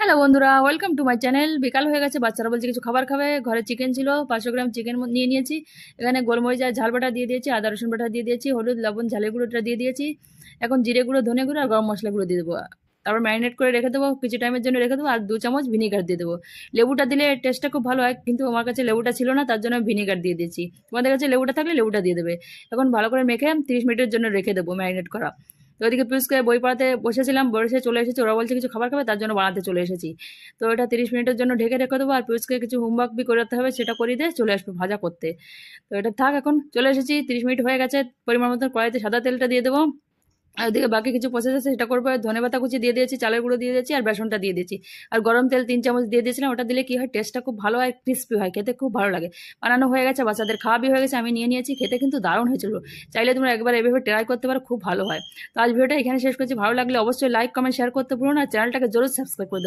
Hello বন্ধুরা, welcome to my channel. বিকাল হয়ে গেছে, বাচ্চারা বলছে কিছু খাবার খাবে। ঘরে চিকেন ছিল, 500 গ্রাম চিকেন নিয়ে নিয়েছি। এখানে গোলমরিচ আর ঝাল বাটা দিয়ে দিয়েছি, আদা রসুন বাটা দিয়ে দিয়েছি, হলুদ লবণ ঝালের গুঁড়োটা দিয়ে দিয়েছি। এখন জিরে গুঁড়ো, ধনে গুঁড়ো আর গরম মশলা গুঁড়ো দিয়ে দেবো। তারপর ম্যারিনেট করে রেখে দেবো, কিছু টাইমের জন্য রেখে দেবো। আর 2 চামচ ভিনিগার দিয়ে দেবো। লেবুটা দিলে টেস্টটা খুব ভালো হয়, কিন্তু আমার কাছে লেবুটা ছিল না, তার জন্য আমি ভিনিগার দিয়ে দিয়েছি। তোমাদের কাছে লেবুটা থাকলে লেবুটা দিয়ে দেবে। এখন ভালো করে মেখে 30 মিনিটের জন্য রেখে দেবো ম্যারিনেট করা। তো ওইদিকে পিউষকে বই পড়াতে বসেছিলাম, বসে চলে এসেছি। ওরা বলছে কিছু খাবার খাবে, তার জন্য বানাতে চলে এসেছি। তো এটা 30 মিনিটের জন্য ঢেকে রেখে দেবো। আর পিউষকে কিছু হোমওয়ার্ক বি করাতে হবে, সেটা করিয়ে দিয়ে চলে আসবো ভাজা করতে। তো এটা থাক, এখন চলে এসেছি। 30 মিনিট হয়ে গেছে। পরিমাণ মতো কড়াইতে সাদা তেলটা দিয়ে দেবো। আর ওদিকে বাকি কিছু প্রসেস আছে, সেটা করবো। ধনেপাতা কুচি দিয়ে দিয়েছি, চালের গুঁড়ো দিয়ে দিয়েছি, আর বেসনটা দিয়ে দিয়েছি। আর গরম তেল 3 চামচ দিয়ে দিয়েছিলাম। ওটা দিলে কি হয়, টেস্টটা খুব ভালো হয়, ক্রিস্পি হয়, খেতে খুব ভালো লাগে। বানানো হয়ে গেছে, বাচ্চাদের খাওয়াবি হয়ে গেছে, আমি নিয়ে নিয়েছি। খেতে কিন্তু দারুণ হয়েছিল। চাইলে তোমরা একবার এভাবে ট্রাই করতে পারো, খুব ভালো হয়। তো আজ ভিডিওটা এখানে শেষ করছি। ভালো লাগলে অবশ্যই লাইক কমেন্ট শেয়ার করতে ভুলো না। চ্যানেলটাকে জরুর সাবস্ক্রাইব করে দেবে।